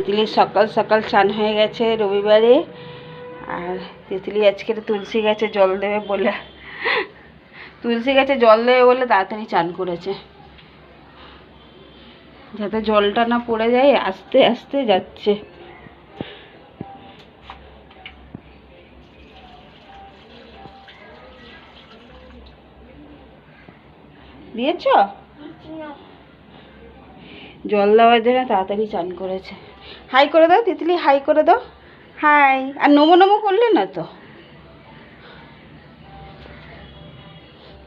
তিতলির সকাল সকাল চান হয়ে গেছে রবিবারে। আর তিতলি আজকে তুলসী গাছে জল দেবে বলে তাড়াতাড়ি চান করেছে, যাতে জলটা না পড়ে যায়। আস্তে আস্তে যাচ্ছে। দিয়েছ জল দেওয়ার জন্য তাড়াতাড়ি চান করেছে। হাই করে দাও তিতলি, হাই করে দাও। হাই। আর নমো নমো করলে না তো,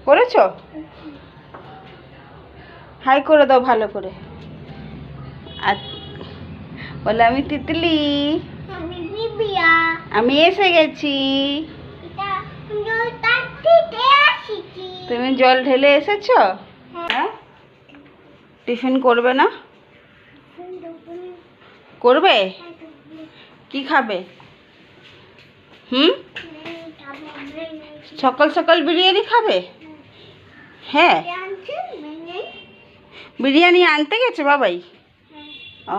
করেছ? হাই করে দাও ভালো করে। আর বলে আমি তিতলি, আমি এসে গেছি। তুমি জল ঢেলে এসেছো? হ্যাঁ, টিফিন করবে না? করবে? কি খাবে? সকাল সকাল বিরিয়ানি খাবে? হ্যাঁ, বিরিয়ানি আনতে গেছে বাবাই? ও,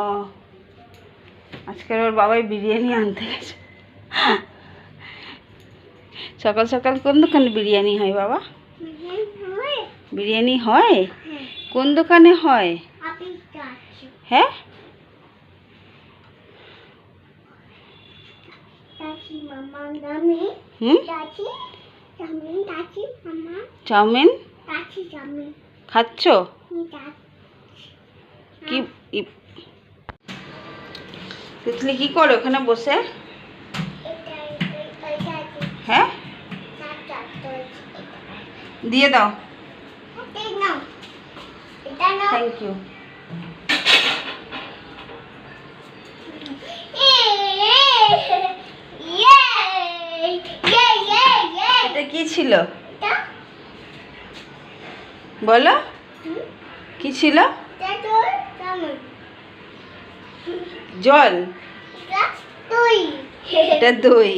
আজকের ওর বাবাই বিরিয়ানি আনতে গেছে। সকাল সকাল কোন দোকানে বিরিয়ানি হয় বাবা? বিরিয়ানি হয়? কোন দোকানে হয়? হ্যাঁ, চাউমিন খাচ্ছ? কি তিতলি কি করে ওখানে বসে? হ্যাঁ, দিয়ে দাও। Thank you. এটা কি ছিল বলো? কি ছিল? জল? এটা দই।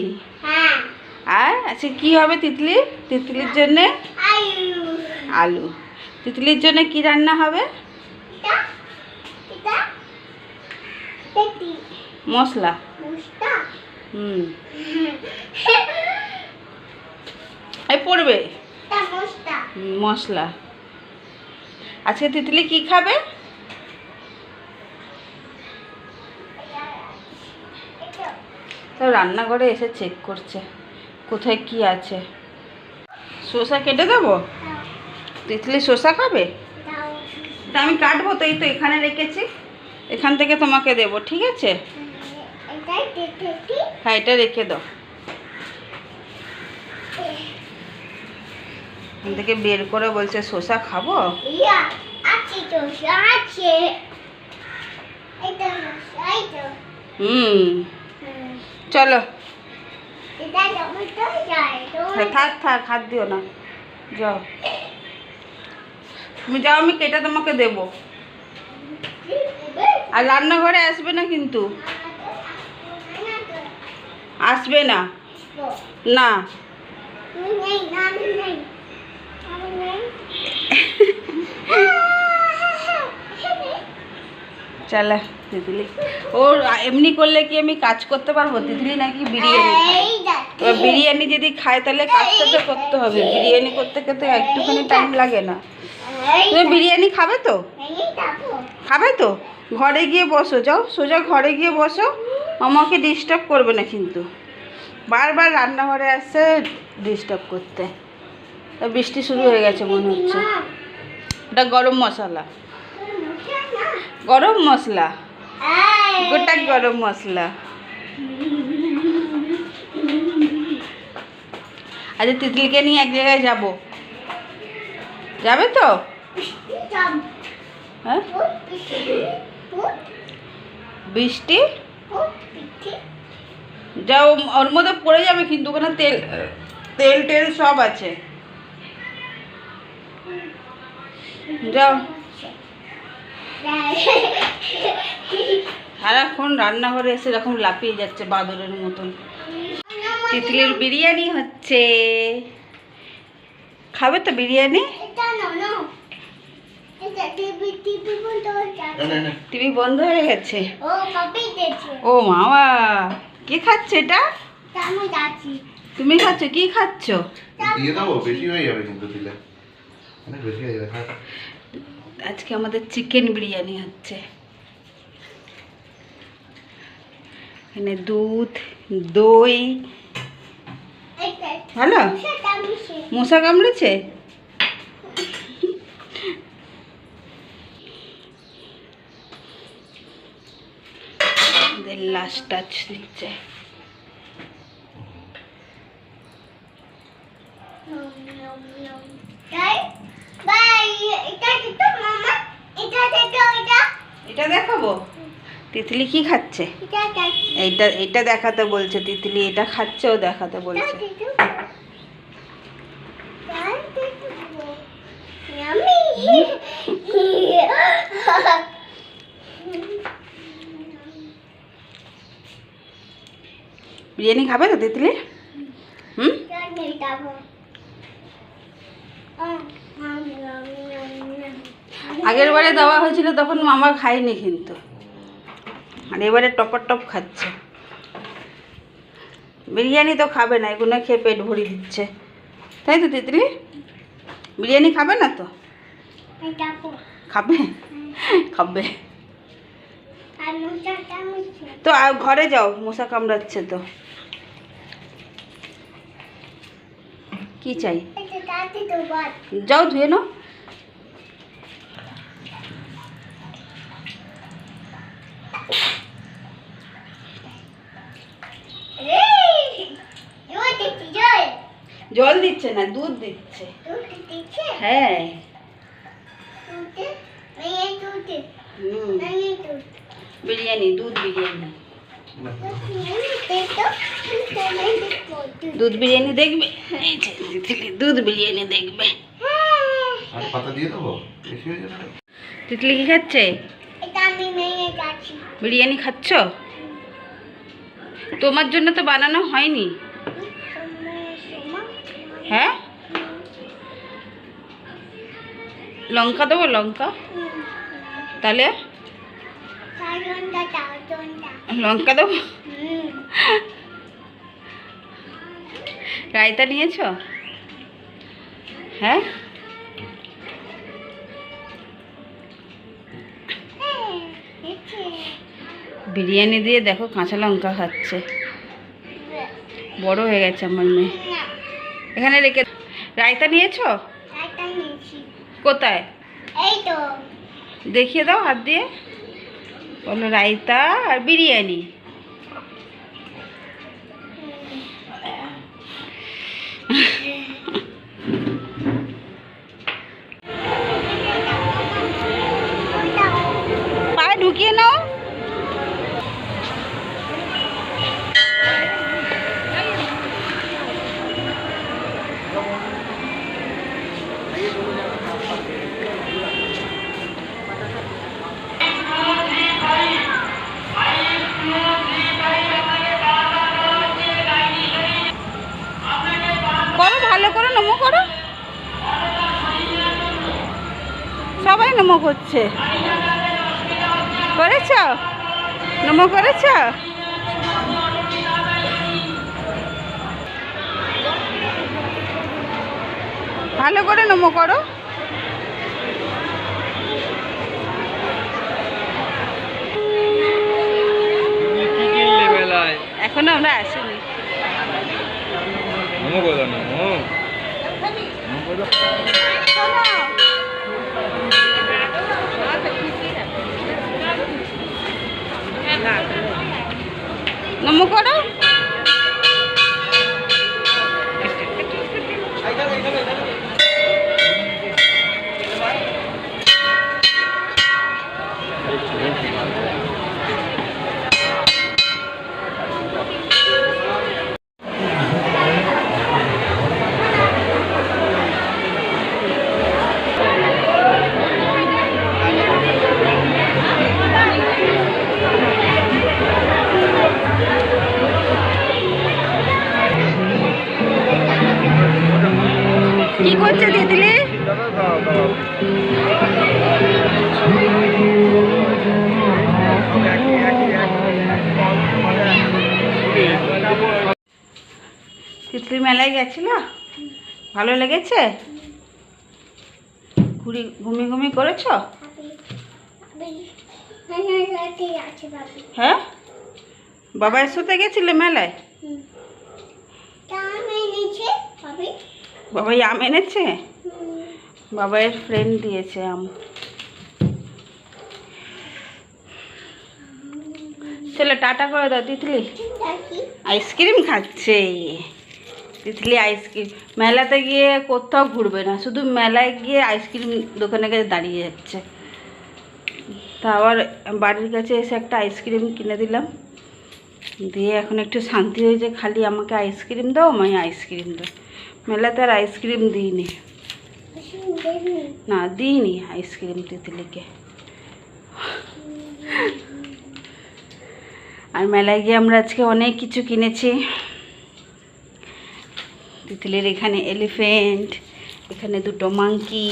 আর আচ্ছা কি হবে তিতলি? তিতলির জন্য আলু। তিতলির জন্য কি রান্না হবে? মশলা। এই পড়বে মশলা। আজকে তিতলি কি খাবে? তো রান্নাঘরে এসে চেক করছে কোথায় কি আছে। শসা কেটে দেবো? তিতলি শসা খাবে? তা আমি কাটবো তো, এই তো এখানে রেখেছি, এখান থেকে তোমাকে দেবো, ঠিক আছে? হ্যাঁ, এটা রেখে দাও। এখান থেকে বের করে বলছে শসা খাবো। চলো থাক থাক, হাত দিও না, যাও তুমি যাও, আমি কেটে তোমাকে দেবো। আর রান্নাঘরে আসবে না কিন্তু, আসবে না। না চলো তিতলি, ওর এমনি করলে কি আমি কাজ করতে পারবো? তিতলি নাকি বিরিয়ানি খায়। এবার বিরিয়ানি যদি খায় তাহলে কাজটা তো করতে হবে। বিরিয়ানি করতে করতে একটুখানি টাইম লাগে না? তুমি বিরিয়ানি খাবে তো? খাবে তো? ঘরে গিয়ে বসো, যাও সোজা ঘরে গিয়ে বসো, আমাকে ডিস্টার্ব করবে না কিন্তু। বারবার রান্নাঘরে আসছে ডিস্টার্ব করতে। বৃষ্টি শুরু হয়ে গেছে মনে হচ্ছে। এটা গরম মশলা, গরম মশলা, গোটা গরম মশলা। আচ্ছা তিতলিকে নিয়ে এক জায়গায় যাবো, যাবে তো? হ্যাঁ, বৃষ্টি যাও, ওর মধ্যে পড়ে যাবে কিন্তু, ওখানে তেল তেল টেল সব আছে, যাও। সারাক্ষণ রান্নাঘরে এসে এরকম লাফিয়ে যাচ্ছে বাদরের মতন। তিতলির বিরিয়ানি হচ্ছে, খাবে তো বিরিয়ানি? টিভি বন্ধ হয়ে গেছে। ও মামা, কি খাচ্ছে এটা? তুমি খাচ্ছ? কি খাচ্ছ? আজকে আমাদের চিকেন বিরিয়ানি হচ্ছে। এখানে দুধ, দই। ভালো? মশা কামড়েছে? লাস্ট টাচ দিচ্ছে। এটা দেখাবো? তিতলি কি খাচ্ছে? এটা দেখাতে বলছে তিতলি, এটা খাচ্ছে, ও দেখাতে বলছে। বিরিয়ানি খাবে তো তিতলি? আগের বারে দেওয়া হয়েছিল তখন মামা খায়নি কিন্তু, আর এবারে টপার টপ খাচ্ছে। বিরিয়ানি তো খাবে না, এগুলো খেয়ে পেট ভরিয়ে দিচ্ছে, তাই তো তিতলি? বিরিয়ানি খাবে না তো? খাবে, খাবে তো। ঘরে যাও, মশা কামড়াচ্ছে তো। কি চাই? যাও ধুয়ে নাও। জল দিচ্ছে না, দুধ দিচ্ছে। হ্যাঁ, বিরিয়ানি, দুধ বিরিয়ানি। দুধ বিরিয়ানি দেখবে? দুধ বিরিয়ানি দেখবে। তিতলি কি খাচ্ছে? বিরিয়ানি খাচ্ছ? তোমার জন্য তো বানানো হয়নি। হ্যাঁ, লঙ্কা দেবো? লঙ্কা তাহলে লঙ্কা দেবো। রায়তা নিয়েছ? হ্যাঁ, বিরিয়ানি দিয়ে দেখো কাঁচা লঙ্কা খাচ্ছে। বড় হয়ে গেছে আমার মেয়ে। এখানে রেখে। রায়তা নিয়েছ? কোথায়? দেখিয়ে দাও হাত দিয়ে। বলো রায়তা আর বিরিয়ানি। পায়ে ঢুকিয়ে নাও। করো, ভালো করে নমো করো। সবাই নমো করছে। করেছ? নমো করেছ? ভালো করে নমো করো। এখনো আমরা আসিনি। নমো করো। করছে তিতলি? তিতলি মেলায় গেছিল, ভালো লেগেছে? ঘুমিয়ে করেছ? হ্যাঁ, বাবার সাথে গেছিলে মেলায়? বাবাই আম এনেছে, বাবার ফ্রেন্ড দিয়েছে আম। চলো টাটা করে দাও তিতলি। আইসক্রিম খাচ্ছে তিতলি, আইসক্রিম। মেলাতে গিয়ে কোথাও ঘুরবে না, শুধু মেলায় গিয়ে আইসক্রিম দোকানে কাছে দাঁড়িয়ে যাচ্ছে। তা আবার বাড়ির কাছে এসে একটা আইসক্রিম কিনে দিলাম, দিয়ে এখন একটু শান্তি হয়েছে। খালি আমাকে আইসক্রিম দাও, আমি আইসক্রিম দাও। মেলাতে আর আইসক্রিম দিইনি, না দিইনি আইসক্রিম তিতলিকে। আর মেলায় গিয়ে আমরা আজকে অনেক কিছু কিনেছি। তিতলির এখানে এলিফ্যান্ট, এখানে দুটো মাংকি,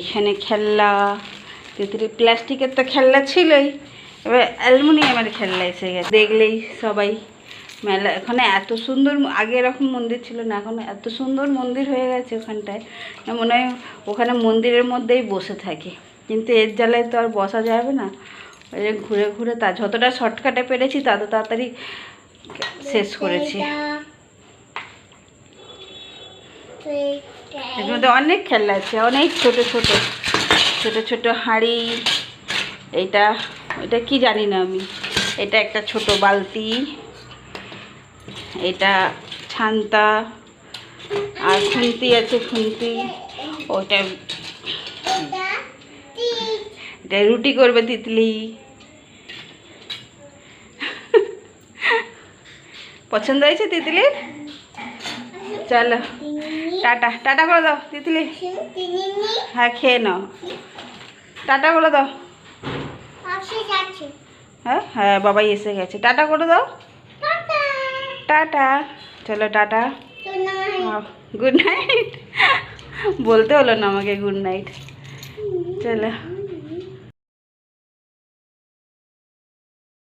এখানে খেলনা। তিতলির প্লাস্টিকের তো খেলনা ছিলই, এবার অ্যালুমিনিয়ামের খেলনা এসে গেছে। দেখলেই সবাই মেলা, এখানে এত সুন্দর, আগে এরকম মন্দির ছিল না, এখন এত সুন্দর মন্দির হয়ে গেছে ওখানটায়। মনে হয় ওখানে মন্দিরের মধ্যেই বসে থাকি, কিন্তু এর জ্বালায় তো আর বসা যাবে না। ঘুরে ঘুরে তা যতটা শর্টকাটে পেরেছি তত তাড়াতাড়ি শেষ করেছি। এর মধ্যে অনেক খেলনা আছে, অনেক ছোট ছোট ছোট ছোট হাঁড়ি। এটা কি জানি না আমি। এটা একটা ছোট বালতি, এটা ছান্তা, আর খুন্তি আছে, খুন্তি। ওটা এটা রুটি করবে তিতলি। পছন্দ হয়েছে তিতলির? চলো টাটা, টাটা করে দাও তিতলি। হ্যাঁ খেয়ে নাও, টাটা করে দাও। হ্যাঁ হ্যাঁ, বাবাই এসে গেছে, টাটা করে দাও। টাটা, চলো টাটা, গুড নাইট। বলতে হলো না আমাকে গুড নাইট। চলো।